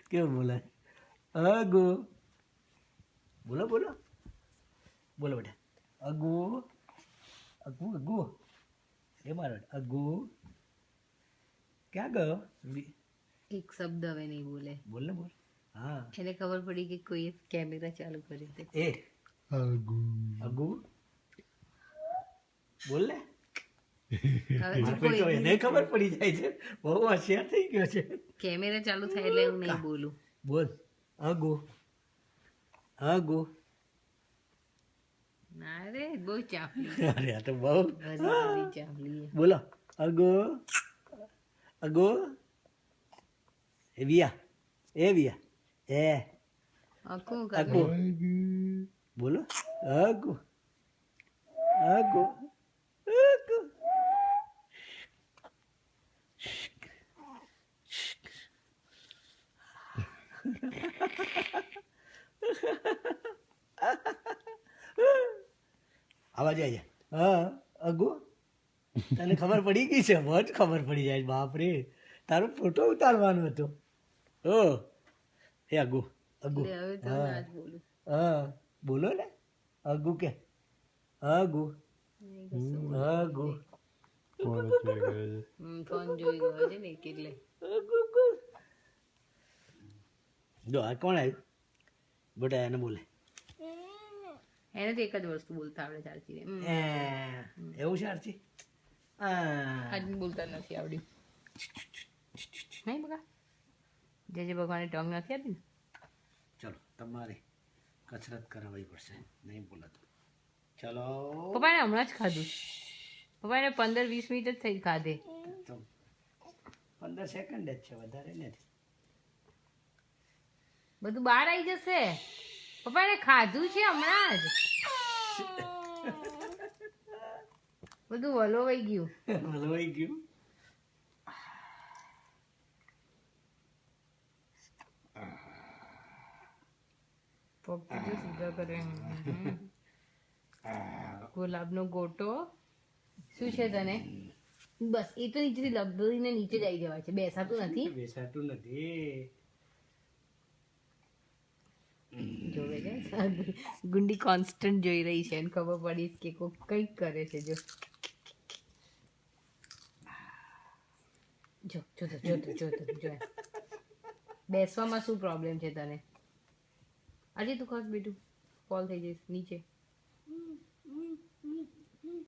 કેવું બોલાય? અગુ. બોલો બોલો બોલો બેટા. અગુ અગુ અગુ. એ મારો અગુ ક્યાં ગયો? એક શબ્દ હવે નહીં બોલે. બોલ ને બોલ. હા એને ખબર પડી કે કોઈ કેમેરા ચાલુ કર્યો તે. એ અગુ અગુ બોલ ને. હવે મારા કોઈ પેટો એને ખબર પડી જાય છે. બહુ હોશિયાર થઈ ગયો છે. કેમેરા ચાલુ થાય એટલે હું નહીં બોલું. બોલ અગુ અગુ. ના રે બહુ ચાપલી. અરે આ તો બહુ ભરી ચાપલી. બોલો અગુ અગુ. એ વિયા એ વિયા એ આખું અગુ. કરે. બોલો અગુ અગુ અગુ. આવા જાય. હા અગુ તને ખબર પડી ગઈ છે? બહુ જ ખબર પડી જાય. બાપ રે તારો ફોટો ઉતારવાનો હતો. ઓ એ અગુ અગુ. એટલે હવે તો ના જ બોલું. હા બોલો ને અગુ કે અગુ નહીં કશું બોલું. અગુ. ફોન જોઈ ગયો છે ને એટલે. જો આ કોણ આવ્યું? બેટા એને બોલે. એને તો એક જ વસ્તુ બોલતા આવડે ચાલતી રે. એવું છે આરતી? આજ બોલતા નથી આવડ્યું. નહીં બકા જે ભગવાને ટંગ નથી આપી ને. ચલો તમારે કસરત કરાવવી પડશે. નહીં બોલાતું. ચલો પપ્પાને હમણાં જ ખાધું. પપ્પાને 15-20 મિનિટ જ થઈ ખાધે. તો 15 સેકન્ડ જ છે, વધારે નથી. બધું બહાર આવી જશે. પપ્પાને ખાધું છે હમણાં જ. બધું વલોવાઈ ગયું. હલવાઈ ગયું. પગ જો સીધા કરે. ગુલાબનો ગોટો શું છે તને? બસ એ તો નીચેથી લબડીને નીચે જ આવી જવાય છે. બેસાતું નથી. બેસાતું નથી. જોવે છે ગુંડી કોન્સ્ટન્ટ જોઈ રહી છે એને ખબર પડી કે કોઈ કંઈક કરે છે. જો જો જો જો જો બેસવામાં શું પ્રોબ્લેમ છે તને? આજે તું ખસ બેટું ફોલ થઈ જઈશ નીચે.